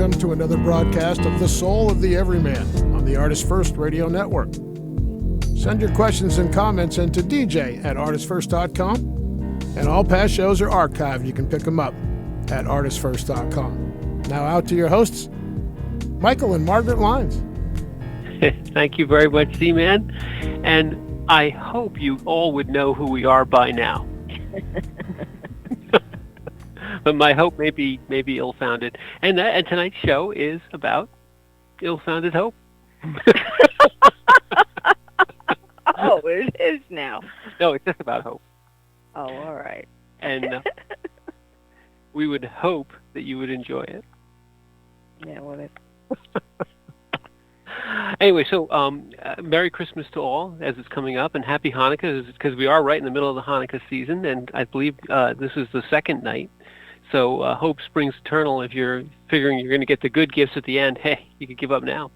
welcome to another broadcast of The Soul of the Everyman on the ArtistFirst Radio Network. Send your questions and comments into dj@artistfirst.com, and all past shows are archived. You can pick them up at artistfirst.com. Now out to your hosts, Michael and Margaret Lyons. Thank you very much, Z-Man. And I hope you all would know who we are by now. But my hope may be ill-founded. And tonight's show is about ill-founded hope. Oh, it is now. No, it's just about hope. Oh, all right. And we would hope that you would enjoy it. Yeah, well, Anyway, so Merry Christmas to all as it's coming up, and Happy Hanukkah, because we are right in the middle of the Hanukkah season, and I believe this is the second night. So hope springs eternal. If you're figuring you're going to get the good gifts at the end, hey, you can give up now.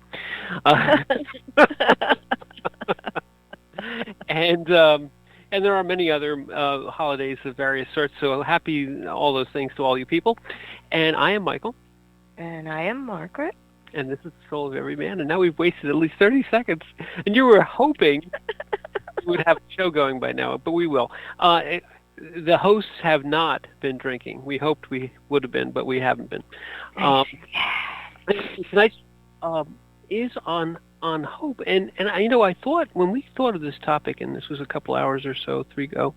And there are many other holidays of various sorts, so happy all those things to all you people. And I am Michael. And I am Margaret. And this is the Soul of Everyman. And now we've wasted at least 30 seconds. And you were hoping we would have a show going by now, but we will. The hosts have not been drinking. We hoped we would have been, but we haven't been. Tonight is on hope. And I thought, when we thought of this topic, and this was a couple hours or so, 3 ago,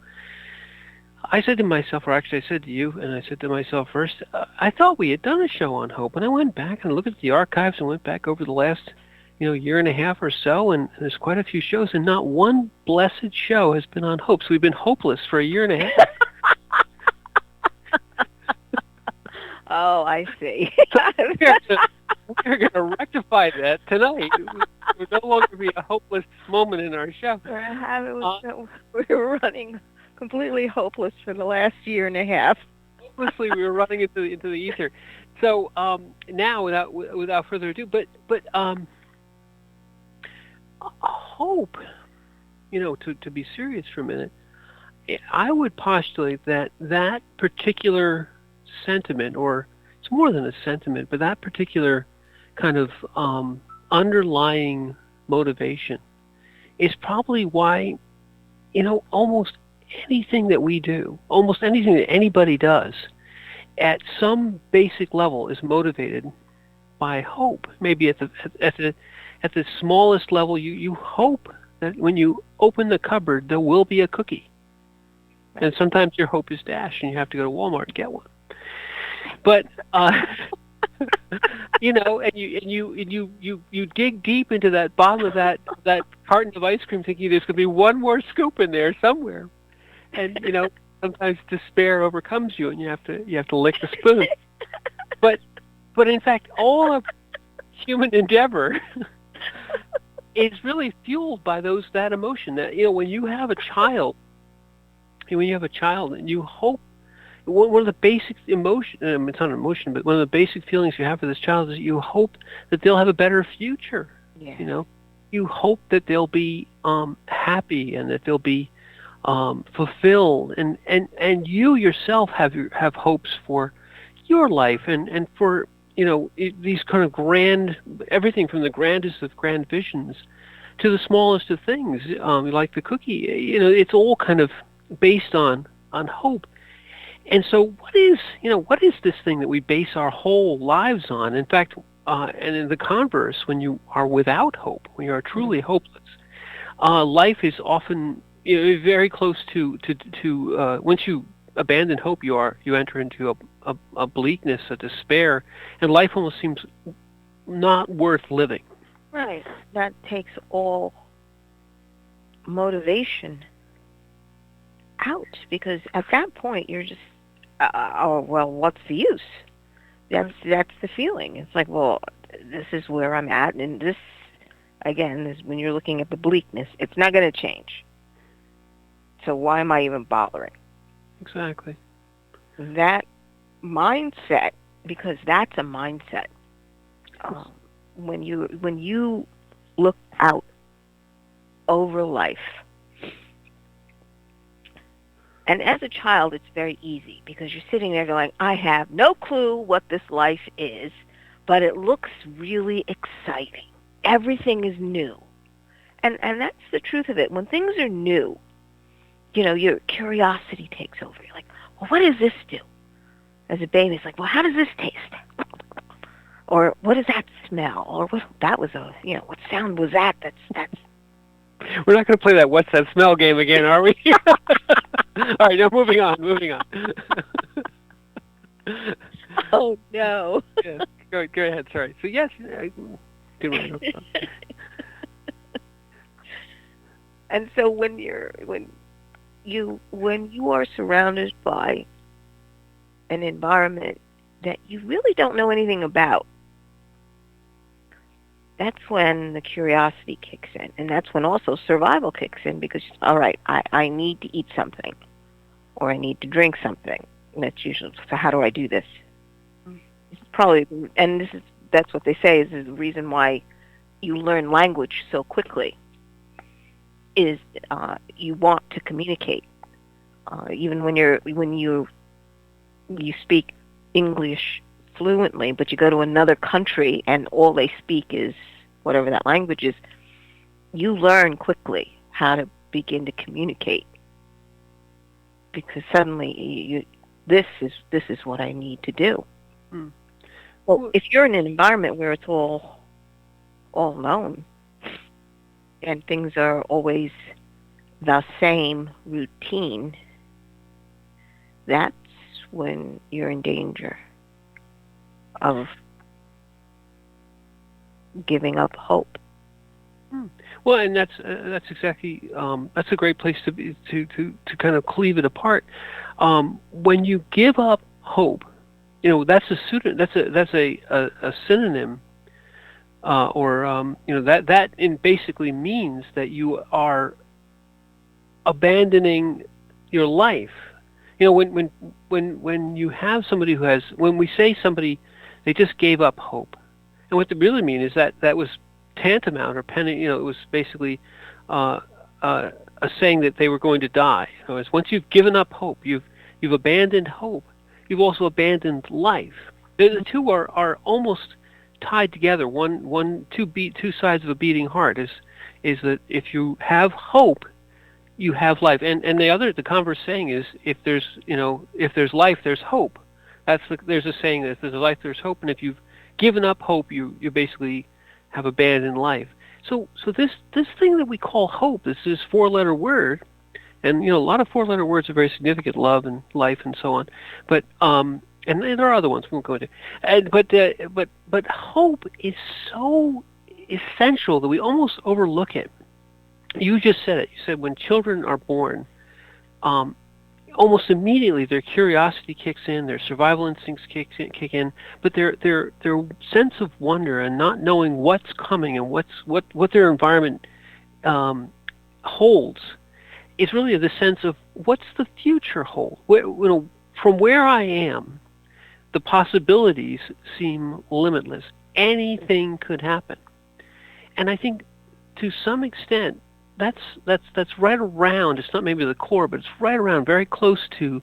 I said to myself, or actually I said to you, and I said to myself first, I thought we had done a show on hope. And I went back and looked at the archives and went back over the last year and a half or so, and there's quite a few shows, and not one blessed show has been on hope. So we've been hopeless for a year and a half. Oh, I see. We're going to rectify that tonight. It will no longer be a hopeless moment in our show. We were running completely hopeless for the last year and a half. Hopelessly, we were running into the ether. So now, without further ado, but hope, to be serious for a minute, I would postulate that particular sentiment, or it's more than a sentiment, but that particular kind of underlying motivation is probably why, almost anything that we do, almost anything that anybody does, at some basic level is motivated by hope. Maybe at the smallest level, you hope that when you open the cupboard, there will be a cookie. And sometimes your hope is dashed, and you have to go to Walmart and get one. But and you dig deep into that bottom of that carton of ice cream, thinking there's going to be one more scoop in there somewhere. And sometimes despair overcomes you, and you have to lick the spoon. But in fact, all of human endeavor is really fueled by that emotion. That when you have a child, and you hope, one of the basic emotion, it's not an emotion, but one of the basic feelings you have for this child is you hope that they'll have a better future. Yeah. You hope that they'll be happy and that they'll be fulfilled, and you yourself have hopes for your life and for these kind of grand, everything from the grandest of grand visions to the smallest of things, like the cookie. It's all kind of based on hope. And so what is this thing that we base our whole lives on? In fact, and in the converse, when you are without hope, when you are truly hopeless, life is often very close to once you abandon hope, you enter into a bleakness, a despair, and life almost seems not worth living. Right. That takes all motivation out, because at that point you're just, what's the use? That's the feeling. It's like, well, this is where I'm at, and this, again, is when you're looking at the bleakness, it's not going to change. So why am I even bothering? Exactly. That mindset, because that's a mindset. When you look out over life, and as a child, it's very easy because you're sitting there going, I have no clue what this life is, but it looks really exciting. Everything is new. And that's the truth of it. When things are new, your curiosity takes over. You're like, well, what does this do? As a baby, it's like, well, how does this taste? Or what does that smell? Or what sound was that? That's. We're not going to play that "What's that smell" game again, are we? All right, now moving on. Oh no. Yes, go ahead. Sorry. So yes, good one. And so when you are surrounded by an environment that you really don't know anything about, that's when the curiosity kicks in. And that's when also survival kicks in, because, all right, I need to eat something, or I need to drink something. And that's usually, so how do I do this? It's probably, and that's what they say is the reason why you learn language so quickly, is you want to communicate. Even when you speak English fluently, but you go to another country and all they speak is whatever that language is, you learn quickly how to begin to communicate, because suddenly this is what I need to do. Well, if you're in an environment where it's all known and things are always the same routine, that's when you're in danger of giving up hope. Well, and that's exactly that's a great place to kind of cleave it apart. When you give up hope, that's a synonym, or that basically means that you are abandoning your life. When you have somebody when we say somebody, they just gave up hope, and what they really mean is that was tantamount or penny. It was basically a saying that they were going to die. Once you've given up hope, you've abandoned hope. You've also abandoned life. The two are almost tied together. Two sides of a beating heart is that if you have hope, you have life. And the converse saying is, if there's life, there's hope. There's a saying that if there's life, there's hope. And if you've given up hope, you basically have abandoned life. So this thing that we call hope, this four-letter word, and a lot of four-letter words are very significant: love and life and so on. But and there are other ones we won't go into. But hope is so essential that we almost overlook it. You just said it. You said when children are born, almost immediately their curiosity kicks in, their survival instincts kick in, but their sense of wonder and not knowing what's coming and what their environment holds is really the sense of what's the future hold. From where I am, the possibilities seem limitless. Anything could happen, and I think to some extent that's right around. It's not maybe the core, but it's right around, very close to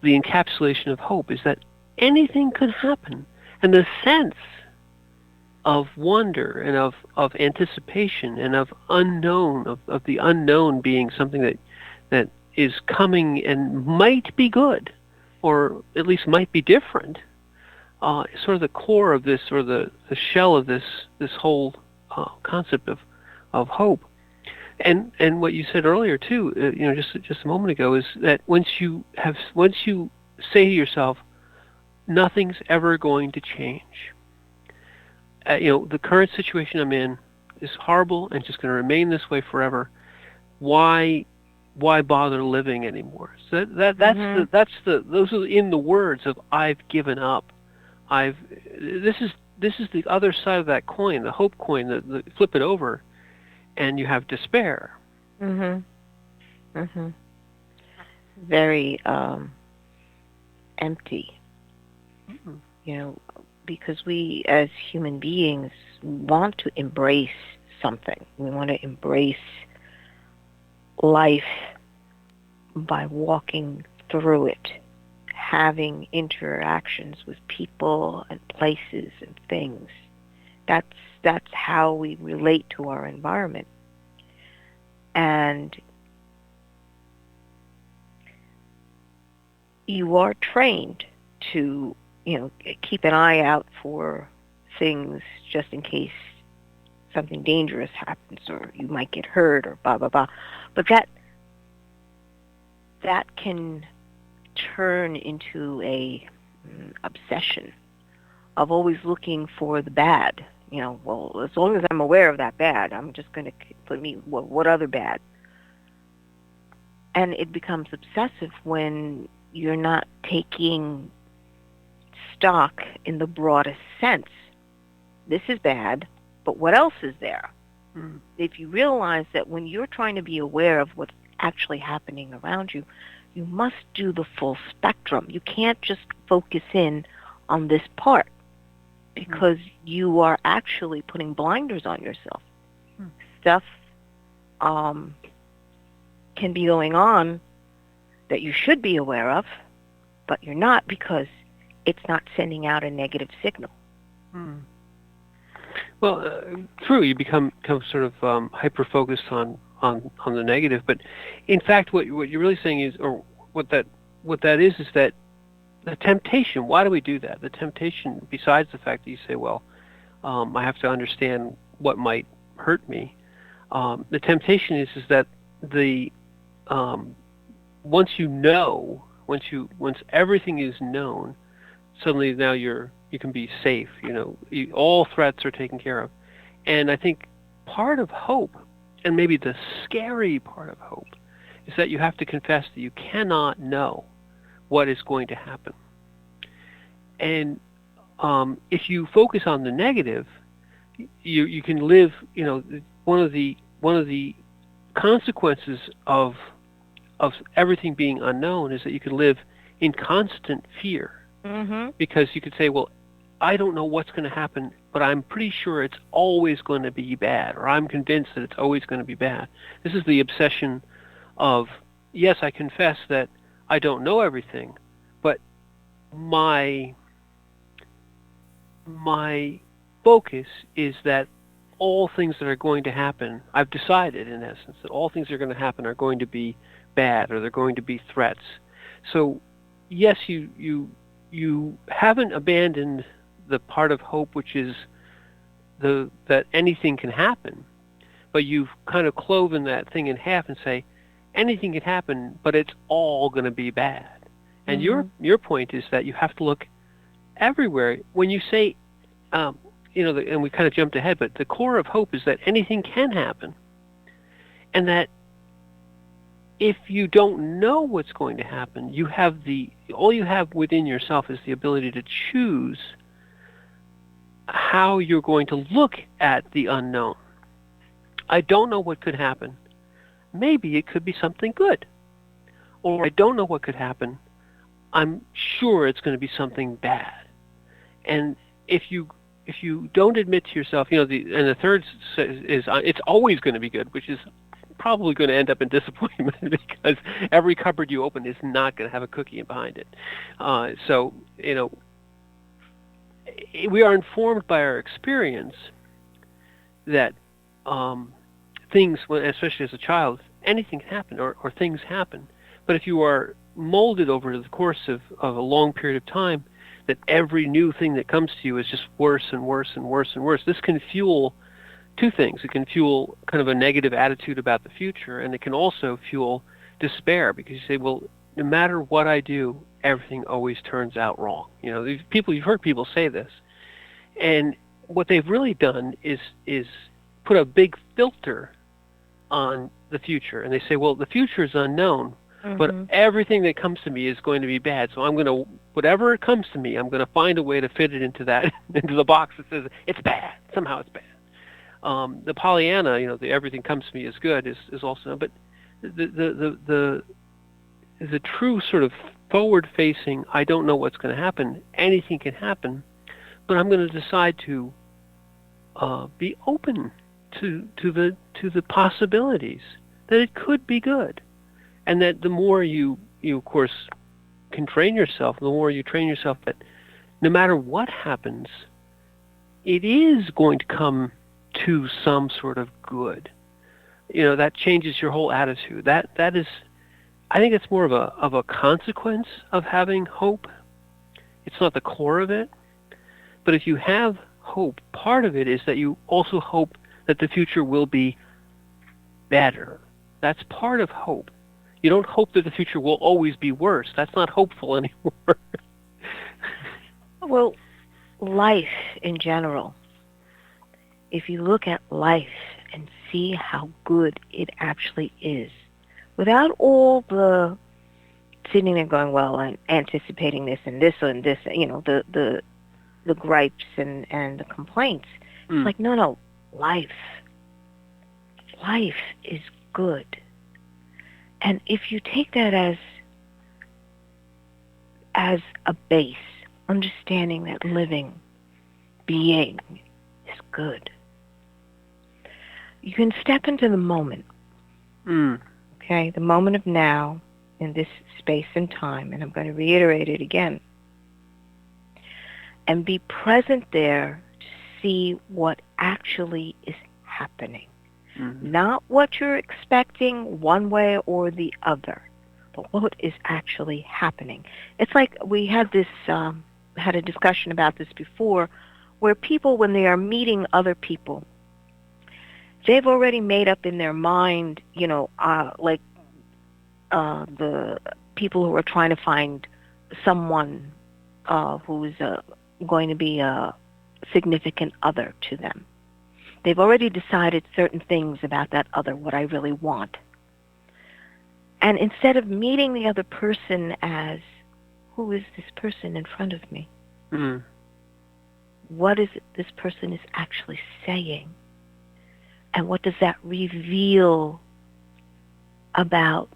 the encapsulation of hope. Is that anything could happen, and the sense of wonder and of anticipation and of unknown, of the unknown being something that is coming and might be good, or at least might be different. Sort of the core of this, or the shell of this whole concept of hope. And what you said earlier too, just a moment ago, is that once you say to yourself, nothing's ever going to change. The current situation I'm in is horrible and just going to remain this way forever. Why bother living anymore? So those are in the words of I've given up. This is the other side of that coin, the hope coin. The flip it over, and you have despair. Very empty. Because we as human beings want to embrace something. We want to embrace life by walking through it, having interactions with people and places and things. That's how we relate to our environment. And you are trained to, keep an eye out for things just in case something dangerous happens or you might get hurt or blah blah blah. But that can turn into a obsession of always looking for the bad. Well, as long as I'm aware of that bad, I'm just going to put me what other bad. And it becomes obsessive when you're not taking stock in the broadest sense. This is bad, but what else is there? If you realize that when you're trying to be aware of what's actually happening around you, you must do the full spectrum. You can't just focus in on this part because you are actually putting blinders on yourself. Stuff can be going on that you should be aware of, but you're not because it's not sending out a negative signal. Well, true. You become sort of hyper-focused on the negative, but in fact, what you're really saying is, or what that is that the temptation. Why do we do that? The temptation, besides the fact that you say, well, I have to understand what might hurt me. The temptation is that the once everything is known, suddenly now you can be safe. All threats are taken care of. And I think part of hope, and maybe the scary part of hope, is that you have to confess that you cannot know what is going to happen. And if you focus on the negative, you can live. One of the consequences of everything being unknown is that you can live in constant fear. Because you could say, well, I don't know what's going to happen, but I'm pretty sure it's always going to be bad, or I'm convinced that it's always going to be bad. This is the obsession of, yes, I confess that I don't know everything, but my focus is that all things that are going to happen, I've decided, in essence, that all things that are going to happen are going to be bad, or they're going to be threats. So, yes, you haven't abandoned the part of hope, which is that anything can happen, but you've kind of cloven that thing in half and say anything can happen, but it's all going to be bad. And your point is that you have to look everywhere. When you say, and we kind of jumped ahead, but the core of hope is that anything can happen, and that if you don't know what's going to happen, all you have within yourself is the ability to choose how you're going to look at the unknown. I don't know what could happen. Maybe it could be something good. Or I don't know what could happen. I'm sure it's going to be something bad. And if you don't admit to yourself, the third is it's always going to be good, which is probably going to end up in disappointment because every cupboard you open is not going to have a cookie behind it. So we are informed by our experience that things, especially as a child, anything can happen, or things happen. But if you are molded over the course of a long period of time, that every new thing that comes to you is just worse and worse and worse and worse, this can fuel two things. It can fuel kind of a negative attitude about the future, and it can also fuel despair, because you say, well, no matter what I do, everything always turns out wrong. These people, you've heard people say this, and what they've really done is put a big filter on the future, and they say, well, the future is unknown, but everything that comes to me is going to be bad, so whatever comes to me, I'm going to find a way to fit it into the box that says it's bad. Somehow it's bad. The Pollyanna, the everything comes to me is good is also, but the true sort of forward-facing, I don't know what's going to happen. Anything can happen, but I'm going to decide to be open to the possibilities that it could be good, and that the more you of course can train yourself, the more you train yourself that no matter what happens, it is going to come to some sort of good. That changes your whole attitude. That is, I think it's more of a consequence of having hope. It's not the core of it. But if you have hope, part of it is that you also hope that the future will be better. That's part of hope. You don't hope that the future will always be worse. That's not hopeful anymore. Well, life in general, if you look at life and see how good it actually is, without all the sitting there going, well, I'm anticipating this and this and this, the gripes and the complaints. It's like, no, life is good. And if you take that as a base, understanding that living, being is good, you can step into the moment. Okay, the moment of now in this space and time, and I'm going to reiterate it again, and be present there to see what actually is happening. Not what you're expecting one way or the other, but what is actually happening. It's like we had this, had a discussion about this before, where people, when they are meeting other people, they've already made up in their mind, like the people who are trying to find someone who's going to be a significant other to them. They've already decided certain things about that other, what I really want. And instead of meeting the other person as, who is this person in front of me? What is it this person is actually saying? And what does that reveal about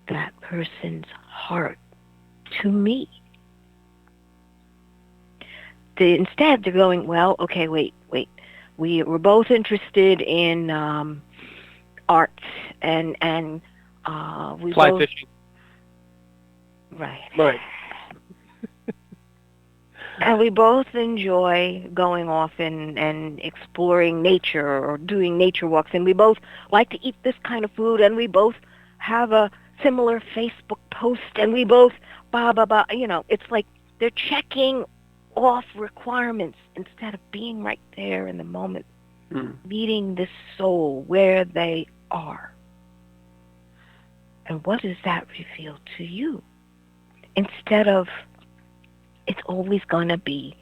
that person's heart to me? Instead, they're going, well, okay, wait. We're both interested in art and we fly both fishing. Right. And we both enjoy going off and exploring nature or doing nature walks, and we both like to eat this kind of food, and we both have a similar Facebook post, and we both blah blah blah. It's like they're checking off requirements instead of being right there in the moment, meeting this soul where they are. And what does that reveal to you? Instead of, it's always going to be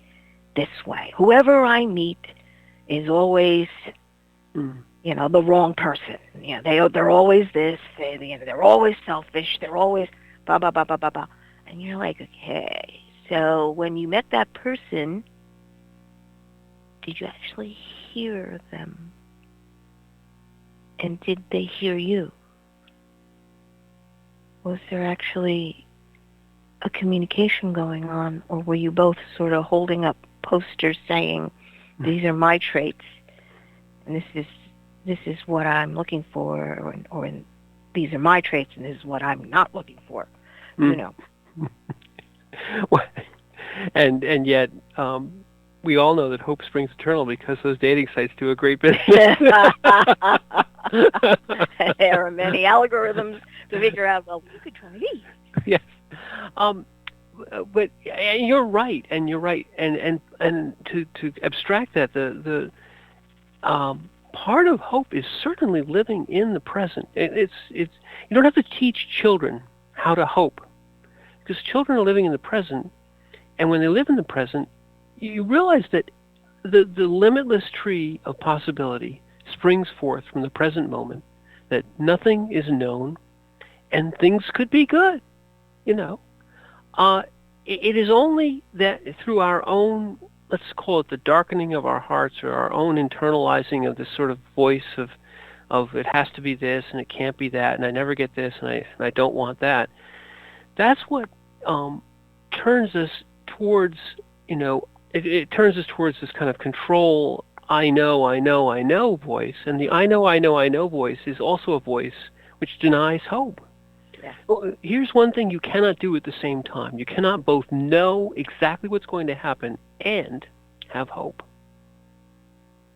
this way. Whoever I meet is always, the wrong person. They're always this. They're always selfish. They're always blah blah blah blah blah blah. And you're like, okay. So when you met that person, did you actually hear them? And did they hear you? Was there actually a communication going on, or were you both sort of holding up posters saying, these are my traits, and this is what I'm looking for, or these are my traits, and this is what I'm not looking for, And yet, we all know that hope springs eternal because those dating sites do a great business. There are many algorithms to figure out, well, you could try these. Yes. But you're right, and to abstract that, the part of hope is certainly living in the present. It's you don't have to teach children how to hope, because children are living in the present, and when they live in the present, you realize that the limitless tree of possibility springs forth from the present moment, that nothing is known, and things could be good, It is only that through our own, let's call it the darkening of our hearts, or our own internalizing of this sort of voice of it has to be this and it can't be that, and I never get this and I don't want that. That's what turns us towards, it turns us towards this kind of control, I know voice. And the I know voice is also a voice which denies hope. Yeah. Well, here's one thing you cannot do at the same time. You cannot both know exactly what's going to happen and have hope.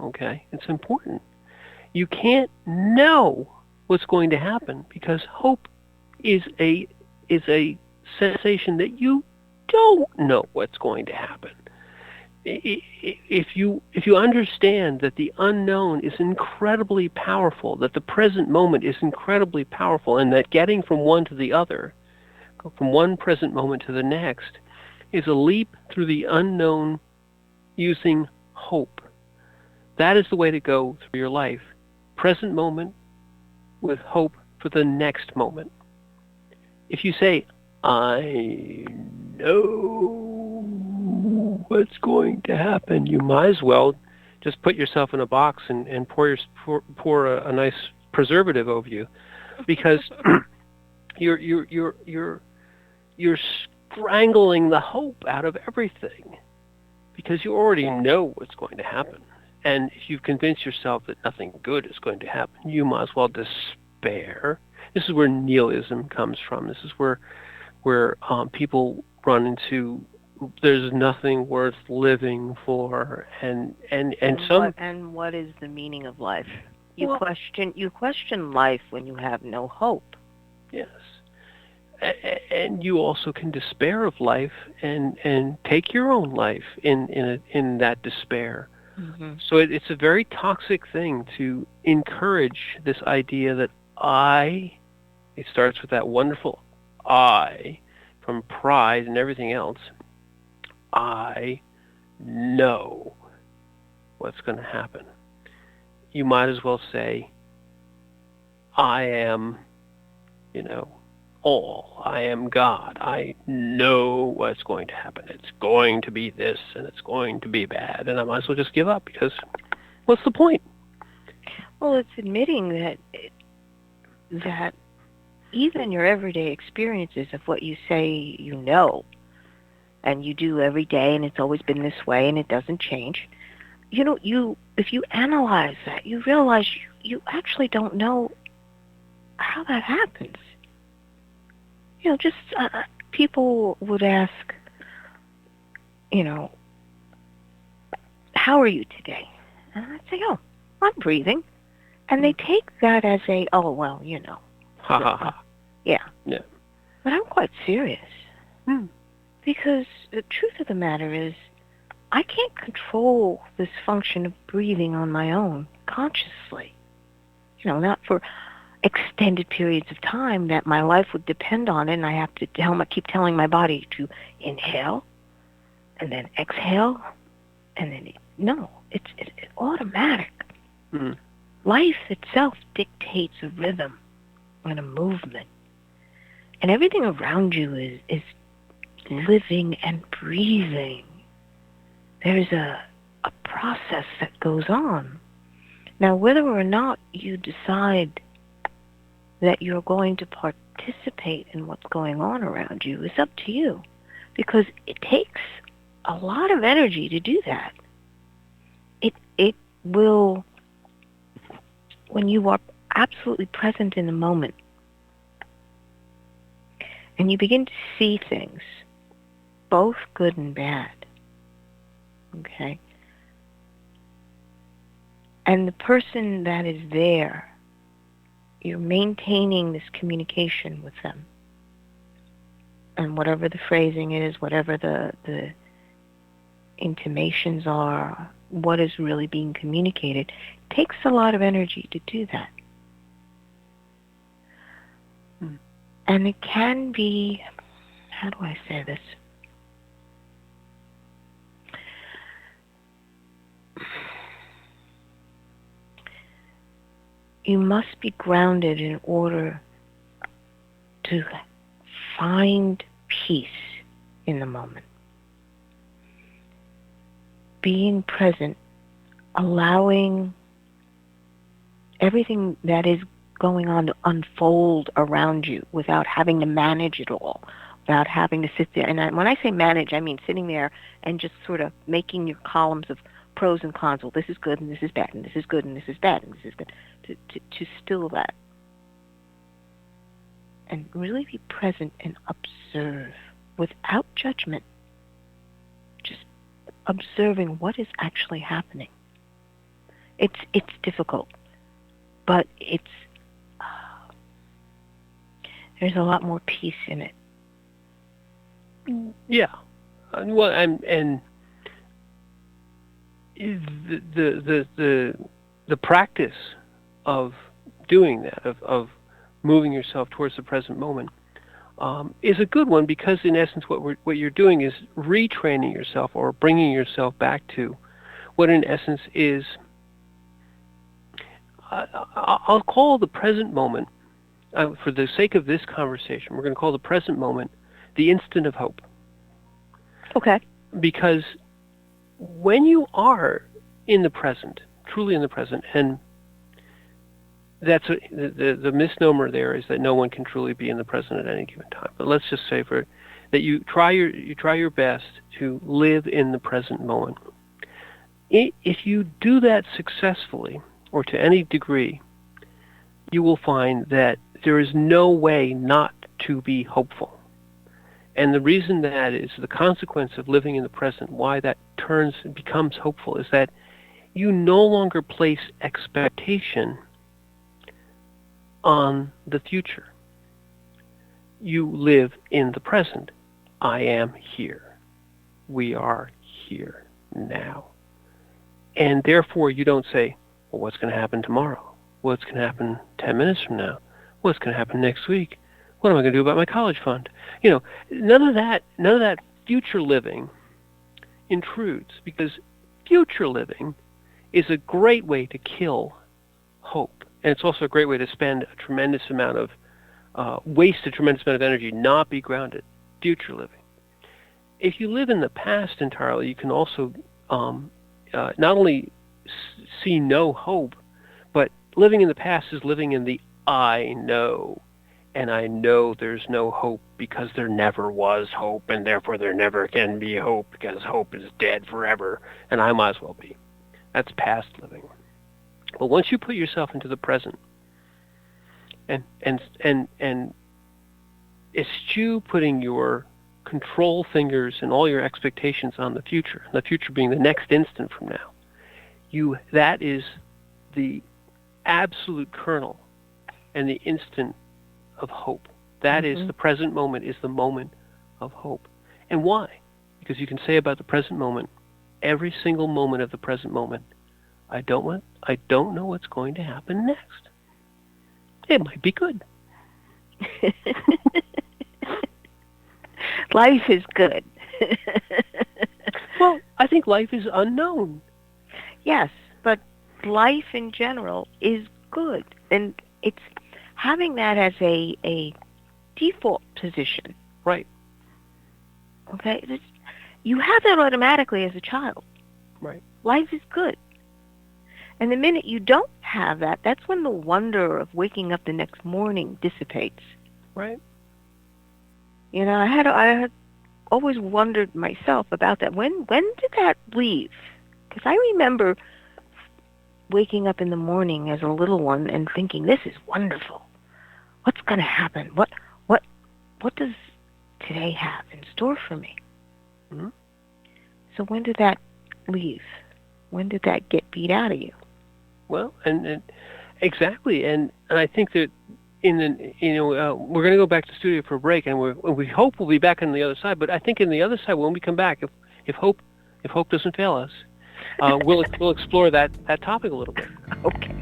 Okay? It's important. You can't know what's going to happen because hope is a sensation that you don't know what's going to happen. If you understand that the unknown is incredibly powerful, that the present moment is incredibly powerful, and that getting from one to the other, from one present moment to the next, is a leap through the unknown using hope. That is the way to go through your life. Present moment with hope for the next moment. If you say, I know what's going to happen, you might as well just put yourself in a box and pour a nice preservative over you, because you're strangling the hope out of everything, because you already know what's going to happen. And if you've convinced yourself that nothing good is going to happen, you might as well despair. This is where nihilism comes from. This is where people run into there's nothing worth living for, and what is the meaning of life? You Well, question life when you have no hope. yes, and you also can despair of life and take your own life in that despair. Mm-hmm. So it's a very toxic thing to encourage this idea that it starts with that wonderful I, from pride and everything else. I know what's going to happen. You might as well say, I am, all. I am God. I know what's going to happen. It's going to be this, and it's going to be bad, and I might as well just give up, because what's the point? Well, it's admitting that even your everyday experiences of what you say you know, and you do every day, and it's always been this way, and it doesn't change. If you analyze that, you realize you actually don't know how that happens. Just people would ask, how are you today? And I'd say, oh, I'm breathing. And they take that as Ha ha ha. Yeah. Yeah. But I'm quite serious. Hmm. Because the truth of the matter is, I can't control this function of breathing on my own consciously. Not for extended periods of time that my life would depend on it, and I have to keep telling my body to inhale and then exhale, and then no, it's automatic. Mm. Life itself dictates a rhythm and a movement, and everything around you is living and breathing. There's a process that goes on. Now, whether or not you decide that you're going to participate in what's going on around you is up to you, because it takes a lot of energy to do that. It will, when you are absolutely present in the moment and you begin to see things, both good and bad, okay? And the person that is there, you're maintaining this communication with them. And whatever the phrasing is, whatever the intimations are, what is really being communicated, takes a lot of energy to do that. Mm. And it can be, how do I say this? You must be grounded in order to find peace in the moment. Being present, allowing everything that is going on to unfold around you without having to manage it all, without having to sit there. And when I say manage, I mean sitting there and just sort of making your columns of pros and cons. Well, this is good and this is bad, and this is good and this is bad, and this is good. To still that. and really be present and observe without judgment. Just observing what is actually happening. It's difficult, but there's a lot more peace in it. Yeah. Well, and the practice of doing that, of moving yourself towards the present moment, is a good one, because in essence what you're doing is retraining yourself, or bringing yourself back to what in essence is, I'll call the present moment, for the sake of this conversation, we're going to call the present moment the instant of hope. Okay. Because when you are in the present, truly in the present, and that's the misnomer there is that no one can truly be in the present at any given time. But let's just say that you try your best to live in the present moment. If you do that successfully, or to any degree, you will find that there is no way not to be hopeful. And the reason that is the consequence of living in the present, why that turns and becomes hopeful, is that you no longer place expectation on the future. You live in the present. I am here. We are here now. And therefore you don't say, well, what's going to happen tomorrow? What's going to happen 10 minutes from now? What's going to happen next week? What am I going to do about my college fund? None of that future living intrudes, because future living is a great way to kill hope. And it's also a great way to spend a tremendous amount of, waste a tremendous amount of energy, not be grounded. Future living. If you live in the past entirely, you can also not only see no hope, but living in the past is living in the I know. And I know there's no hope because there never was hope, and therefore there never can be hope because hope is dead forever, and I might as well be. That's past living. But once you put yourself into the present, and eschew putting your control fingers and all your expectations on the future being the next instant from now, that is the absolute kernel and the instant of hope. That is the present moment, is the moment of hope. And why? Because you can say about the present moment, every single moment of the present moment, I don't know what's going to happen next. It might be good. Life is good. Well, I think life is unknown. Yes, but life in general is good. And it's having that as a default position. Right. Okay? You have that automatically as a child. Right. Life is good. And the minute you don't have that, that's when the wonder of waking up the next morning dissipates. Right. I had always wondered myself about that. When did that leave? Because I remember waking up in the morning as a little one and thinking, this is wonderful. What's going to happen? What does today have in store for me? Mm-hmm. So when did that leave? When did that get beat out of you? Well, and exactly, and I think that we're going to go back to the studio for a break, and we hope we'll be back on the other side. But I think in the other side, when we come back, if hope doesn't fail us, we'll explore that topic a little bit. Okay.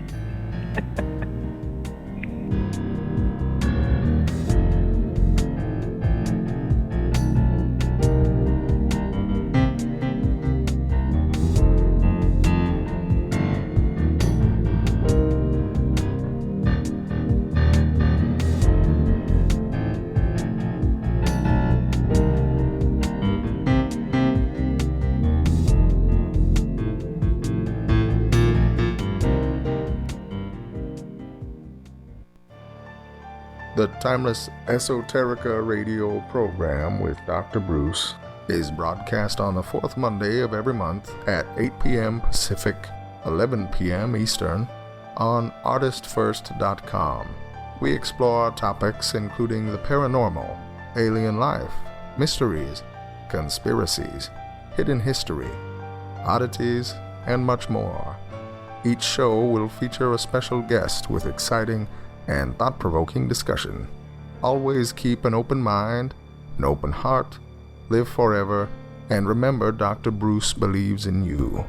The Timeless Esoterica radio program with Dr. Bruce is broadcast on the fourth Monday of every month at 8 p.m. Pacific, 11 p.m. Eastern on ArtistFirst.com. We explore topics including the paranormal, alien life, mysteries, conspiracies, hidden history, oddities, and much more. Each show will feature a special guest with exciting and thought-provoking discussion. Always keep an open mind, an open heart, live forever, and remember Dr. Bruce believes in you.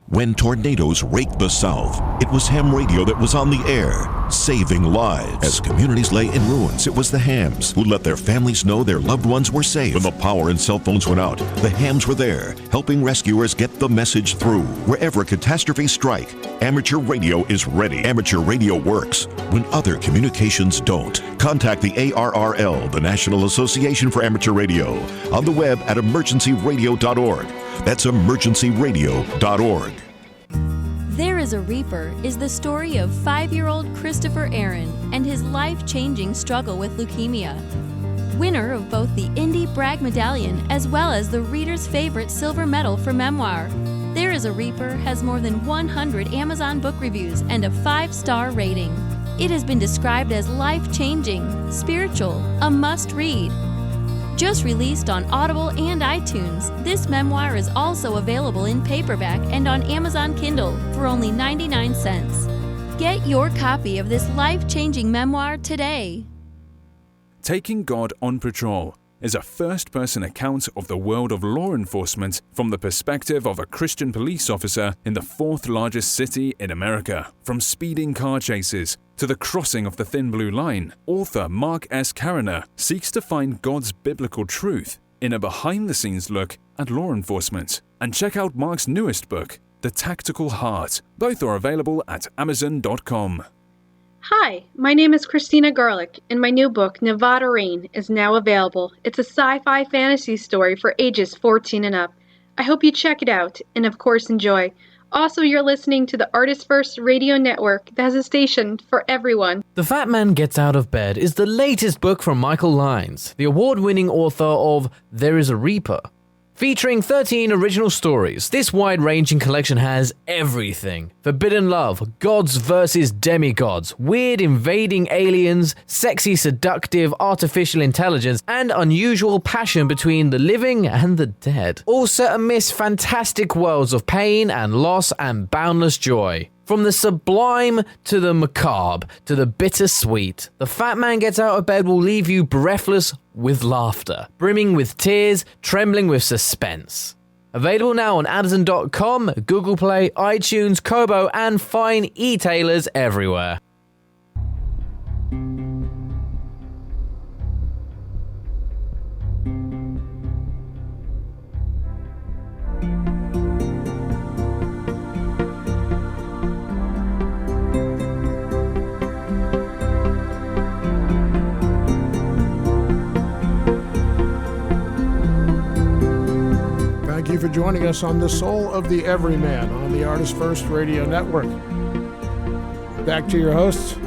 When tornadoes raked the South, it was ham radio that was on the air, saving lives. As communities lay in ruins, it was the hams who let their families know their loved ones were safe. When the power and cell phones went out, the hams were there, helping rescuers get the message through. Wherever catastrophes strike, amateur radio is ready. Amateur radio works when other communications don't. Contact the ARRL, the National Association for Amateur Radio, on the web at emergencyradio.org. That's emergencyradio.org. There is a Reaper is the story of 5-year-old Christopher Aaron and his life-changing struggle with leukemia. Winner of both the Indy Bragg Medallion as well as the reader's favorite silver medal for memoir, There is a Reaper has more than 100 Amazon book reviews and a 5-star rating. It has been described as life-changing, spiritual, a must-read. Just released on Audible and iTunes, this memoir is also available in paperback and on Amazon Kindle for only 99 cents. Get your copy of this life-changing memoir today. Taking God on Patrol is a first-person account of the world of law enforcement from the perspective of a Christian police officer in the 4th largest city in America. From speeding car chases to the crossing of the thin blue line, author Mark S. Cariner seeks to find God's biblical truth in a behind-the-scenes look at law enforcement. And check out Mark's newest book, The Tactical Heart. Both are available at Amazon.com. Hi, my name is Christina Garlick, and my new book, Nevada Rain, is now available. It's a sci-fi fantasy story for ages 14 and up. I hope you check it out, and of course enjoy. Also, you're listening to the ArtistFirst radio network that has a station for everyone. The Fat Man Gets Out of Bed is the latest book from Michael Lyons, the award-winning author of There is a Reaper. Featuring 13 original stories, this wide-ranging collection has everything. Forbidden love, gods versus demigods, weird invading aliens, sexy seductive artificial intelligence, and unusual passion between the living and the dead. All set amidst fantastic worlds of pain and loss and boundless joy. From the sublime to the macabre to the bittersweet, The Fat Man Gets Out of Bed will leave you breathless with laughter, brimming with tears, trembling with suspense. Available now on Amazon.com, Google Play, iTunes, Kobo, and fine e-tailers everywhere. Thank you for joining us on The Soul of the Everyman on the ArtistFirst Radio Network. Back to your hosts,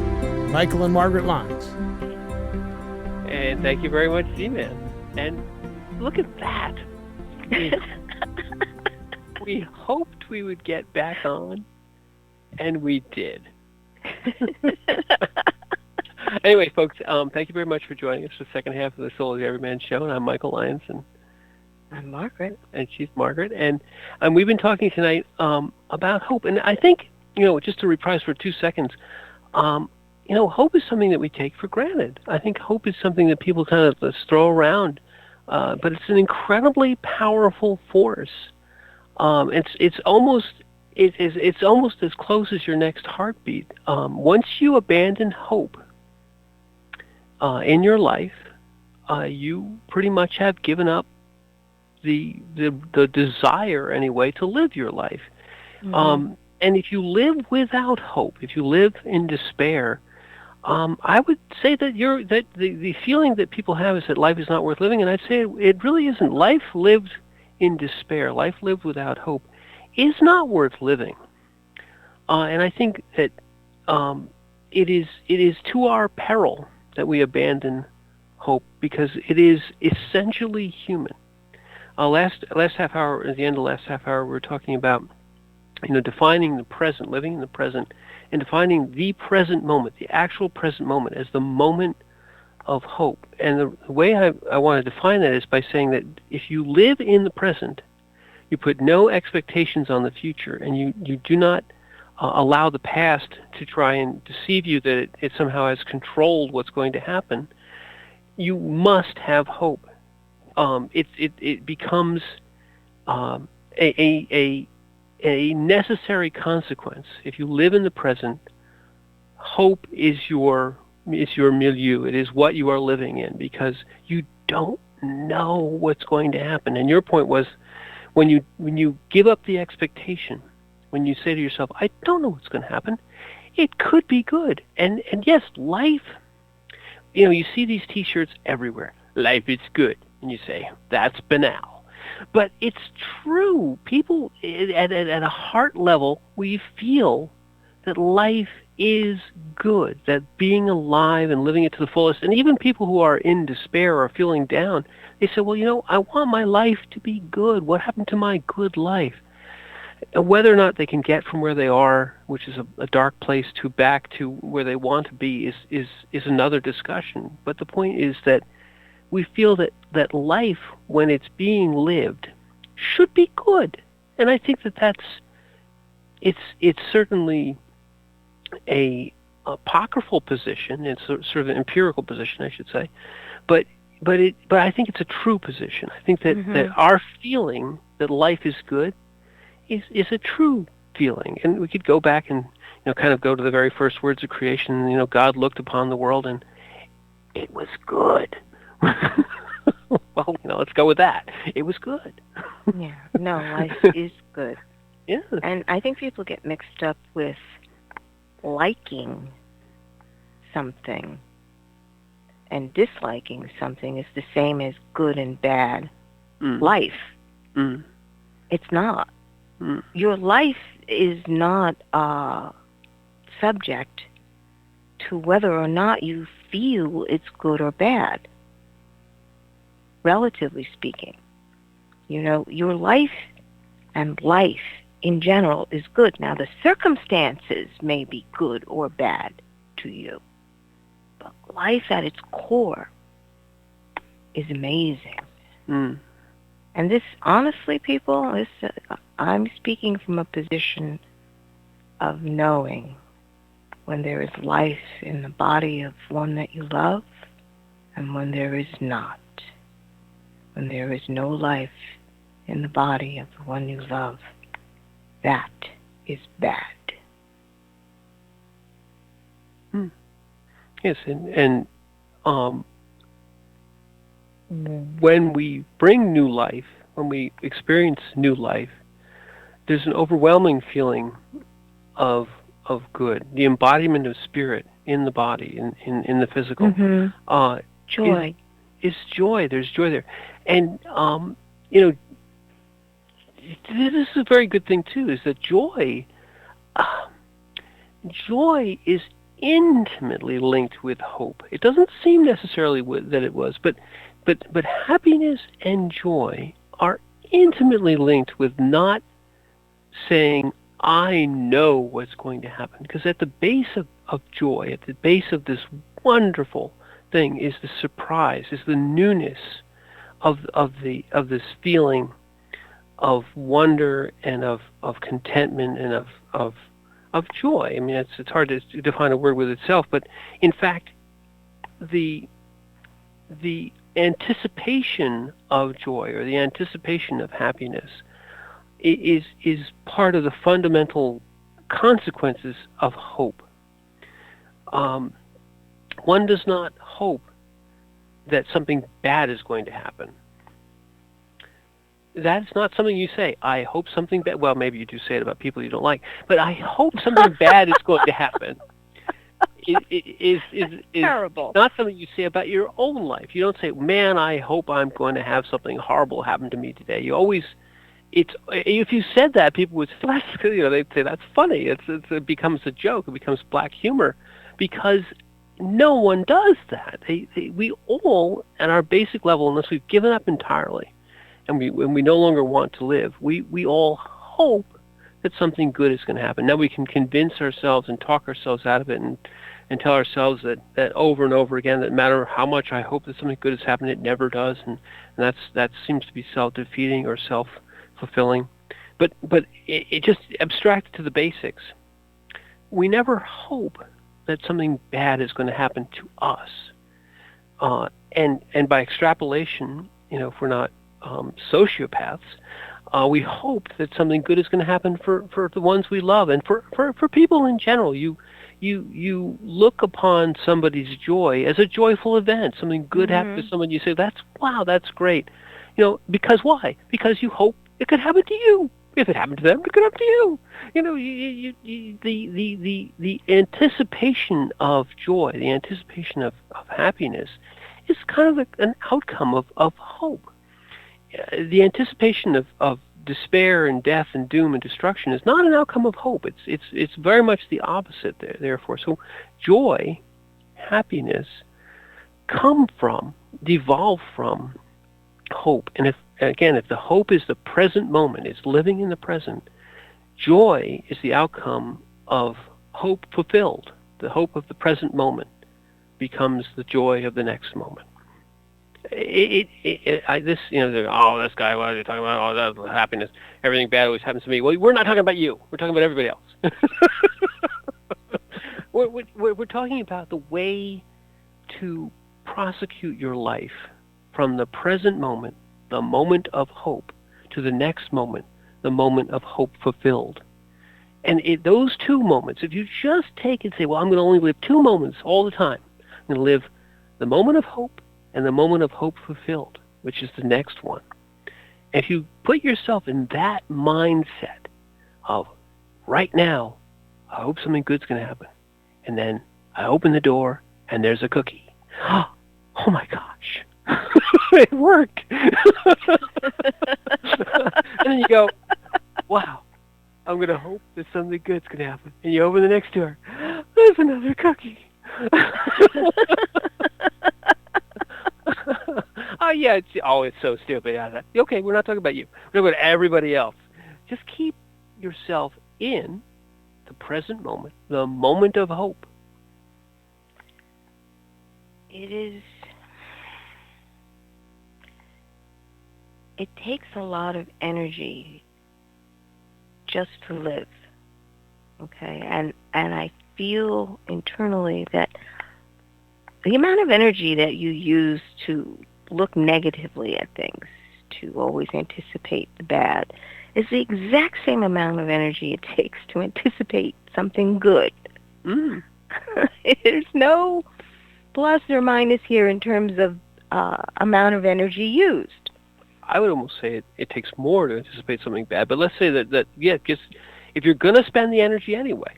Michael and Margaret Lyons. And thank you very much, Z-Man. And look at that. We hoped we would get back on, and we did. Anyway, folks, thank you very much for joining us for the second half of the Soul of the Everyman show. And I'm Michael Lyons, and I'm Margaret. And she's Margaret. And we've been talking tonight about hope. And I think, just to reprise for 2 seconds, hope is something that we take for granted. I think hope is something that people kind of throw around, but it's an incredibly powerful force. It's almost as close as your next heartbeat. Once you abandon hope in your life, you pretty much have given up the desire, anyway, to live your life. Mm-hmm. And if you live without hope, if you live in despair, I would say that the feeling that people have is that life is not worth living, and I'd say it really isn't. Life lived in despair, life lived without hope, is not worth living. And I think that it is to our peril that we abandon hope, because it is essentially human. Last half hour, at the end of the last half hour, we were talking about defining the present, living in the present, and defining the present moment, the actual present moment, as the moment of hope. And the way I want to define that is by saying that if you live in the present, you put no expectations on the future, and you do not allow the past to try and deceive you that it somehow has controlled what's going to happen, you must have hope. It becomes a necessary consequence. If you live in the present, hope is your milieu. It is what you are living in, because you don't know what's going to happen. And your point was, when you give up the expectation, when you say to yourself, I don't know what's going to happen, it could be good. And yes, life, you see these T-shirts everywhere. Life is good. And you say, that's banal. But it's true. People, at a heart level, we feel that life is good, that being alive and living it to the fullest. And even people who are in despair or feeling down, they say, well, I want my life to be good. What happened to my good life? And whether or not they can get from where they are, which is a dark place, to back to where they want to be is another discussion. But the point is that we feel that life, when it's being lived, should be good. And I think that's it's certainly a apocryphal position. It's sort of an empirical position, I should say. But I think it's a true position. I think that our feeling that life is good is a true feeling. And we could go back and kind of go to the very first words of creation. God looked upon the world and it was good. Well, let's go with that. It was good. Yeah. No, life is good. Yeah. And I think people get mixed up with liking something and disliking something is the same as good and bad life. It's not. Your life is not subject to whether or not you feel it's good or bad, relatively speaking. Your life and life in general is good. Now, the circumstances may be good or bad to you, but life at its core is amazing. And this, honestly, people, I'm speaking from a position of knowing when there is life in the body of one that you love and when there is not. When there is no life in the body of the one you love, that is bad. Yes, and when we bring new life, when we experience new life, there's an overwhelming feeling of good, the embodiment of spirit in the body, in the physical. Joy. Is joy. There's joy there. And, this is a very good thing, too, is that joy is intimately linked with hope. It doesn't seem necessarily that it was, but happiness and joy are intimately linked with not saying, I know what's going to happen. Because at the base of joy, at the base of this wonderful thing is the surprise, is the newness of this feeling of wonder and of contentment and of joy. I mean, it's hard to define a word with itself, but in fact, the anticipation of joy or the anticipation of happiness is part of the fundamental consequences of hope. One does not hope that something bad is going to happen. That's not something you say. I hope something bad. Well, maybe you do say it about people you don't like, but I hope something bad is going to happen. Is terrible. Not something you say about your own life. You don't say, "Man, I hope I'm going to have something horrible happen to me today." You always, if you said that, people would say, they'd say that's funny. It becomes a joke. It becomes black humor, because no one does that. We all, at our basic level, unless we've given up entirely, and we no longer want to live, we all hope that something good is going to happen. Now we can convince ourselves and talk ourselves out of it and tell ourselves that over and over again, that no matter how much I hope that something good has happened, it never does, and that seems to be self-defeating or self-fulfilling. But it just abstracted to the basics. We never hope that something bad is going to happen to us. And by extrapolation, if we're not sociopaths, we hope that something good is going to happen for the ones we love and for people in general. You look upon somebody's joy as a joyful event. Something good happens to someone, you say, that's great. Because why? Because you hope it could happen to you. If it happened to them, it could happen to you. The anticipation of joy, the anticipation of happiness is kind of an outcome of hope. The anticipation of despair and death and doom and destruction is not an outcome of hope. It's very much the opposite therefore. So joy, happiness devolve from hope. And if the hope is the present moment, is living in the present, joy is the outcome of hope fulfilled. The hope of the present moment becomes the joy of the next moment. This guy, what are you talking about? Oh, that's happiness. Everything bad always happens to me. Well, we're not talking about you. We're talking about everybody else. We're talking about the way to prosecute your life from the present moment, the moment of hope, to the next moment, the moment of hope fulfilled. And those two moments, if you just take and say, well, I'm going to only live 2 moments all the time. I'm going to live the moment of hope and the moment of hope fulfilled, which is the next one. If you put yourself in that mindset of, right now, I hope something good's going to happen. And then I open the door and there's a cookie. Oh my gosh. It worked. And then you go, wow, I'm going to hope that something good's going to happen. And you open the next door. There's another cookie. Oh, yeah, it's so stupid. Okay, we're not talking about you. We're talking about everybody else. Just keep yourself in the present moment, the moment of hope. It takes a lot of energy just to live, okay? And I feel internally that the amount of energy that you use to look negatively at things, to always anticipate the bad, is the exact same amount of energy it takes to anticipate something good. There's no plus or minus here in terms of amount of energy used. I would almost say it takes more to anticipate something bad. But let's say that if you're going to spend the energy anyway,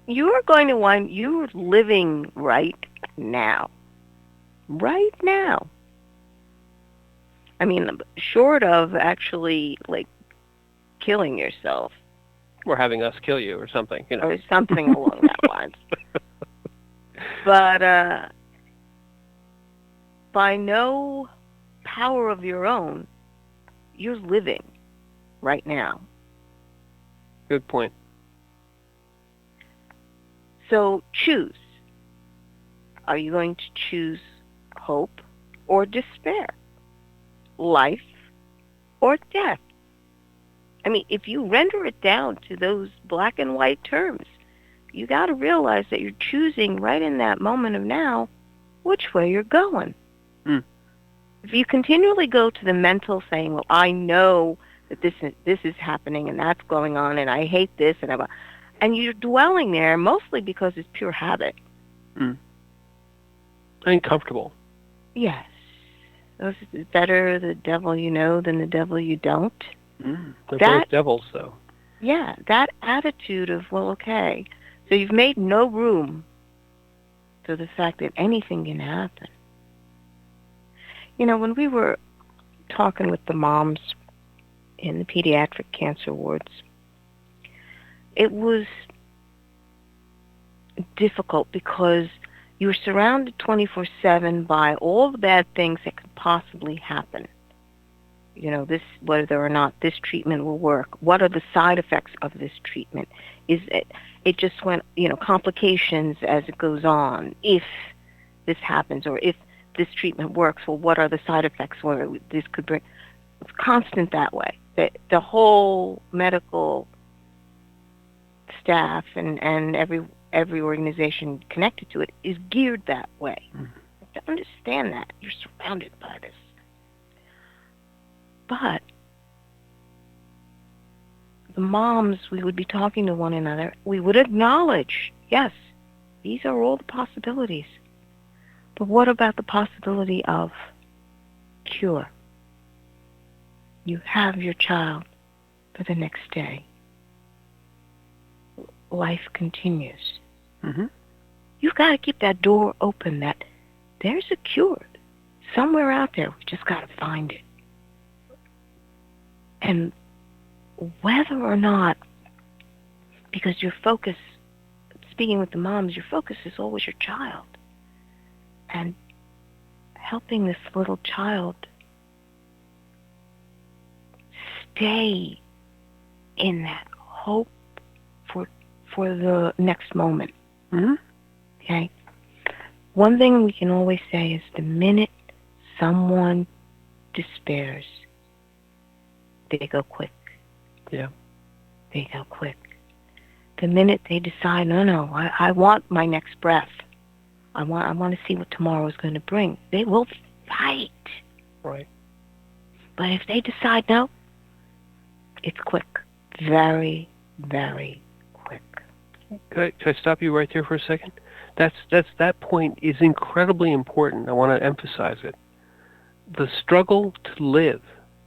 you are going to you're living right now. Right now. I mean, short of actually, killing yourself. Or having us kill you or something, Or something along that lines. But by no power of your own, you're living right now. Good point. So choose. Are you going to choose hope or despair? Life or death? I mean, if you render it down to those black and white terms, you got to realize that you're choosing right in that moment of now which way you're going. If you continually go to the mental saying, well, I know that this is happening and that's going on and I hate this and you're dwelling there mostly because it's pure habit. Uncomfortable. Yes. It's better the devil you know than the devil you don't. They're both devils, though. Yeah, that attitude of, well, okay, so you've made no room for the fact that anything can happen. When we were talking with the moms in the pediatric cancer wards, it was difficult because you were surrounded 24/7 by all the bad things that could possibly happen. this, whether or not this treatment will work. What are the side effects of this treatment? Is it just went, complications as it goes on, if this happens, or if this treatment works, well, what are the side effects where this could bring? It's constant that way. The whole medical staff and every organization connected to it is geared that way. To understand that, you're surrounded by this. But the moms, we would be talking to one another. We would acknowledge, yes, these are all the possibilities. But what about the possibility of cure? You have your child for the next day. Life continues. You've got to keep that door open, that there's a cure somewhere out there. We just got to find it. And whether or not, because your focus, speaking with the moms, your focus is always your child. And helping this little child stay in that hope for the next moment. Okay? One thing we can always say is the minute someone despairs, they go quick. Yeah. They go quick. The minute they decide, no, I want my next breath. I want to see what tomorrow is going to bring. They will fight. Right. But if they decide no, it's quick. Very, very quick. Could I stop you right there for a second? That point is incredibly important. I want to emphasize it. The struggle to live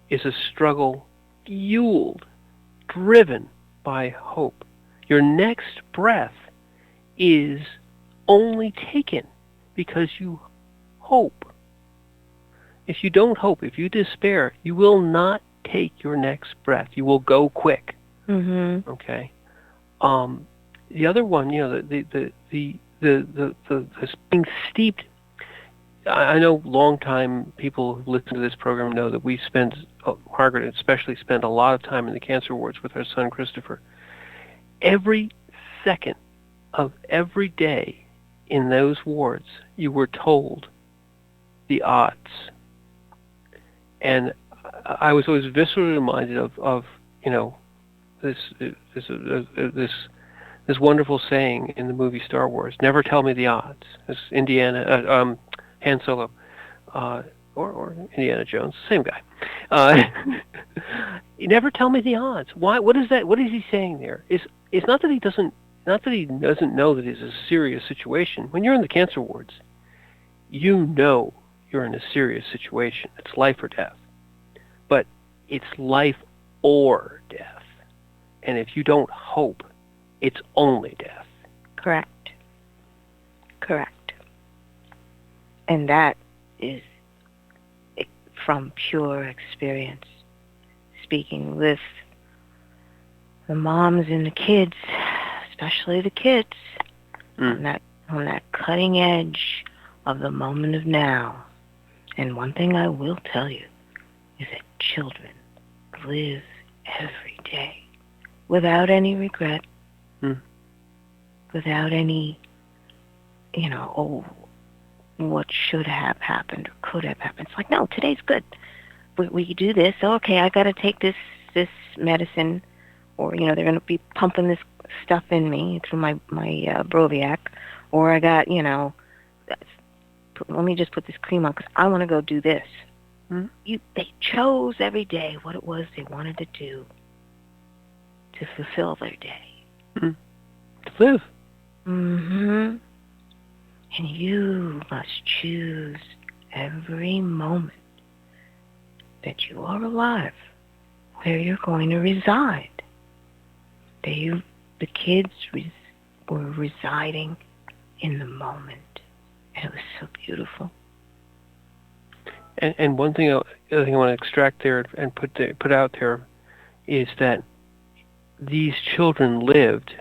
is a struggle fueled, driven by hope. Your next breath is only taken because you hope. If you don't hope, if you despair, you will not take your next breath. You will go quick. Okay. The other one, the being steeped. I know long-time people who listen to this program know that we spend, Margaret especially, spend a lot of time in the cancer wards with our son Christopher. Every second of every day in those wards, you were told the odds. And I was always viscerally reminded of this wonderful saying in the movie Star Wars: "Never tell me the odds." It's Han Solo, or Indiana Jones, same guy. You never tell me the odds. Why? What is that? What is he saying there? It's not that he doesn't know that it's a serious situation. When you're in the cancer wards, you know you're in a serious situation. It's life or death. But it's life or death. And if you don't hope, it's only death. Correct. And that is from pure experience. Speaking with the moms and the kids, especially the kids, on that cutting edge of the moment of now. And one thing I will tell you is that children live every day without any regret, without any, what should have happened or could have happened. It's like, no, today's good. We do this. Okay, I got to take this medicine, or they're going to be pumping this stuff in me through my Broviac, or I got let me just put this cream on because I want to go do this. They chose every day what it was they wanted to do to fulfill their day. To live. And you must choose every moment that you are alive where you're going to reside. The kids were residing in the moment. And it was so beautiful. And one thing, other thing I want to extract there and put out there is that these children lived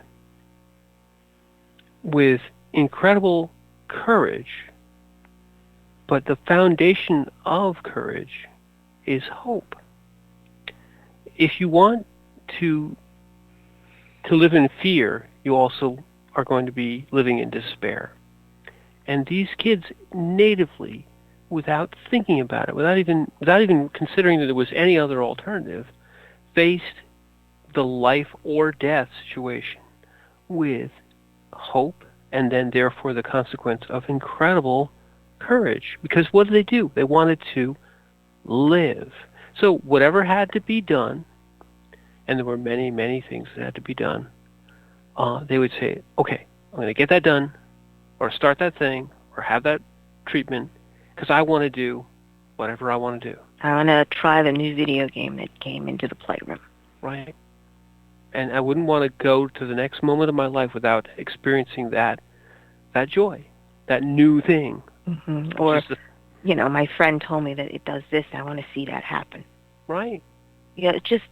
with incredible courage, but the foundation of courage is hope. if you want to live in fear, you also are going to be living in despair. And these kids natively, without thinking about it, without even considering that there was any other alternative, faced the life or death situation with hope, and then therefore the consequence of incredible courage. Because what did? They wanted to live. So whatever had to be done, and there were many, many things that had to be done, they would say, okay, I'm going to get that done, or start that thing, or have that treatment, because I want to do whatever I want to do. I want to try the new video game that came into the playroom. Right. And I wouldn't want to go to the next moment of my life without experiencing that joy, that new thing. Mm-hmm. Or, my friend told me that it does this, I want to see that happen. Right. Yeah, it's just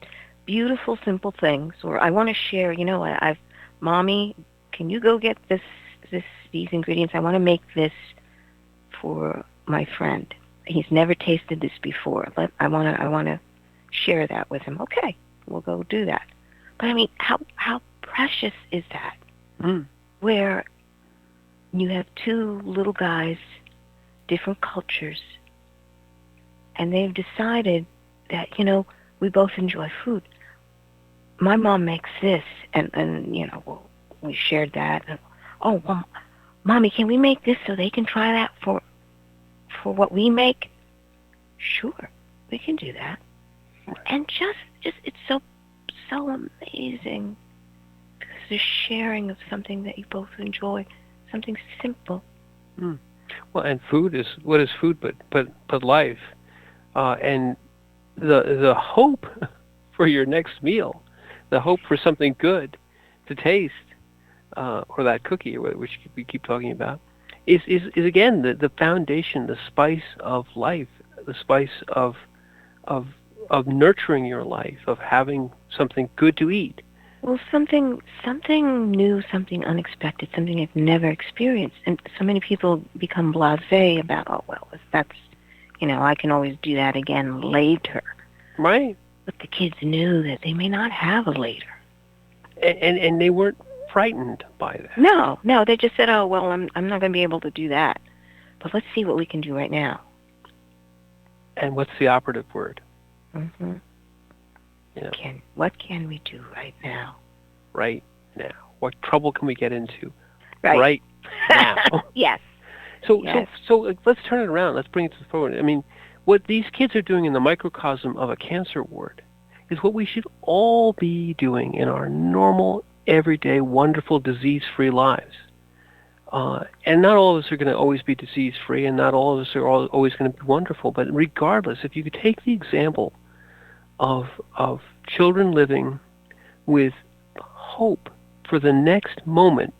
beautiful, simple things. Or I want to share, Mommy, can you go get these ingredients? I want to make this for my friend. He's never tasted this before. I want to share that with him. Okay, we'll go do that. But I mean, how precious is that? Where you have two little guys, different cultures, and they've decided that, we both enjoy food. My mom makes this, and we shared that. And, oh, well, Mommy, can we make this so they can try that for what we make? Sure, we can do that. And just it's so amazing, because the sharing of something that you both enjoy, something simple. Well, and food is, what is food but life, and the hope for your next meal, the hope for something good to taste, or that cookie, which we keep talking about, is again the foundation, the spice of life, the spice of nurturing your life, of having something good to eat. Well, something new, something unexpected, something they've never experienced. And so many people become blasé about, oh, well, if that's, I can always do that again later. Right. But the kids knew that they may not have a later. And they weren't frightened by that. No, they just said, oh, well, I'm not going to be able to do that. But let's see what we can do right now. And what's the operative word? Mm-hmm. What can we do right now? Right now. What trouble can we get into? Right now. Yes. So let's turn it around. Let's bring it to the forward. I mean, what these kids are doing in the microcosm of a cancer ward is what we should all be doing in our normal, everyday, wonderful, disease-free lives. And not all of us are going to always be disease-free, and not all of us are always going to be wonderful. But regardless, if you could take the example of children living with hope for the next moment,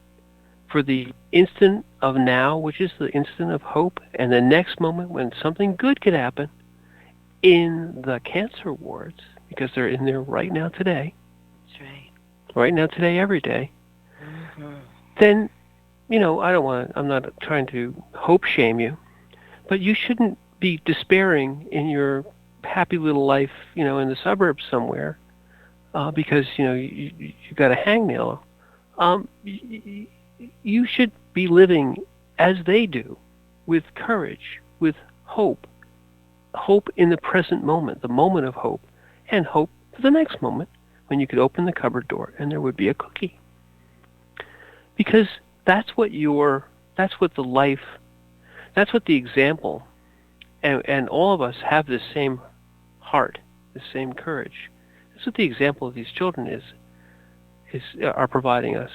for the instant of now, which is the instant of hope, and the next moment when something good could happen in the cancer wards, because they're in there right now today. That's right. Right now today, every day. Mm-hmm. Then, I'm not trying to hope shame you, but you shouldn't be despairing in your happy little life, in the suburbs somewhere, because, you got a hangnail. You should be living as they do, with courage, with hope in the present moment, the moment of hope, and hope for the next moment when you could open the cupboard door and there would be a cookie. Because that's what the example, and all of us have this same heart, this same courage. That's what the example of these children are providing us,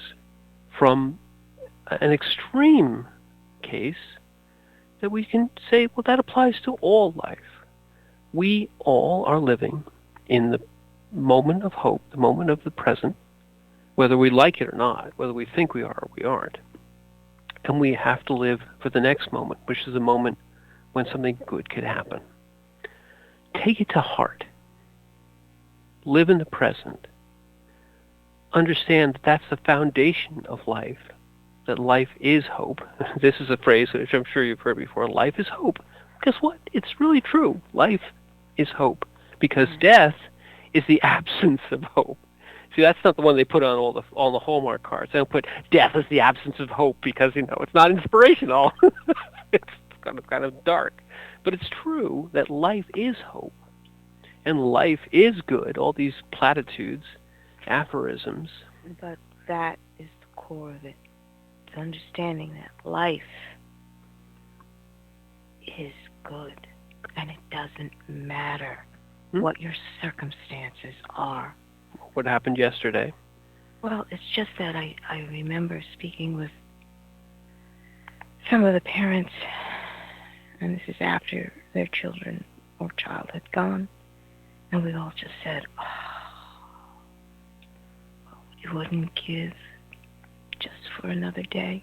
from an extreme case that we can say, well, that applies to all life. We all are living in the moment of hope, the moment of the present, whether we like it or not, whether we think we are or we aren't. And we have to live for the next moment, which is the moment when something good could happen. Take it to heart. Live in the present. Understand that that's the foundation of life, that life is hope. This is a phrase which I'm sure you've heard before. Life is hope. Guess what? It's really true. Life is hope. Because death is the absence of hope. See, that's not the one they put on all the Hallmark cards. They don't put death is the absence of hope because, it's not inspirational. It's kind of dark. But it's true that life is hope. And life is good. All these platitudes, aphorisms. But that is the core of it. It's understanding that life is good. And it doesn't matter what your circumstances are. What happened yesterday? Well, it's just that I remember speaking with some of the parents, and this is after their children or child had gone, and we all just said, you wouldn't give just for another day.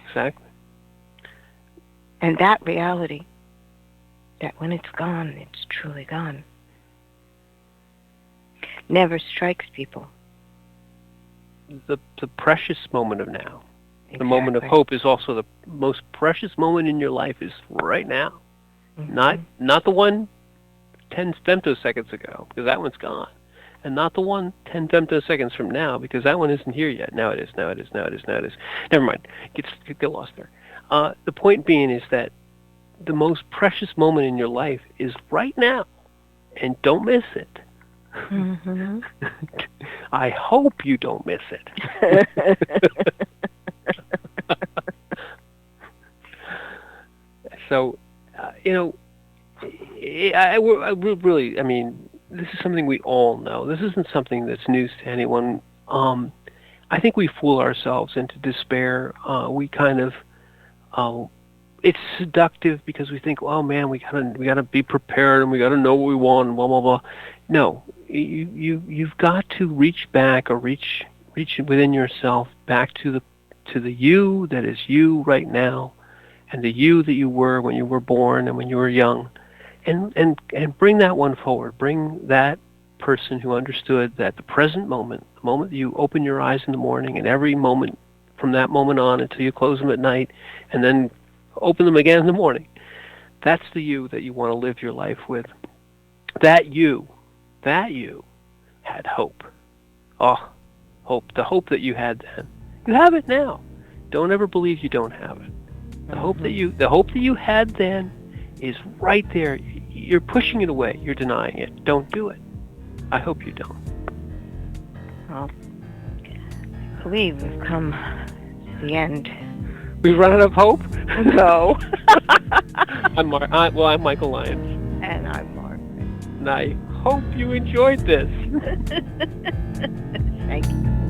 Exactly. And that reality, that when it's gone, it's truly gone, never strikes people. The precious moment of now. Exactly. The moment of hope is also the most precious moment in your life is right now. Mm-hmm. Not the one 10 femtoseconds ago, because that one's gone. And not the one 10 femtoseconds from now, because that one isn't here yet. Now it is. Never mind. Get lost there. The point being is that the most precious moment in your life is right now, and don't miss it. Mm-hmm. I hope you don't miss it. So, I really, this is something we all know. This isn't something that's news to anyone. I think we fool ourselves into despair. We kind of, it's seductive because we think, oh man, we gotta be prepared and we gotta know what we want and blah blah blah. No, you've got to reach back or reach within yourself back to the you that is you right now, and the you that you were when you were born and when you were young, and bring that one forward. Bring that person who understood that the present moment, the moment you open your eyes in the morning, and every moment from that moment on until you close them at night, and then open them again in the morning. That's the you that you want to live your life with. That you had hope. Oh, hope. The hope that you had then. You have it now. Don't ever believe you don't have it. The hope that you had then is right there. You're pushing it away. You're denying it. Don't do it. I hope you don't. Well, I believe we've come to the end. We've run out of hope? No. I'm Michael Lyons. And I'm Margaret. And I hope you enjoyed this. Thank you.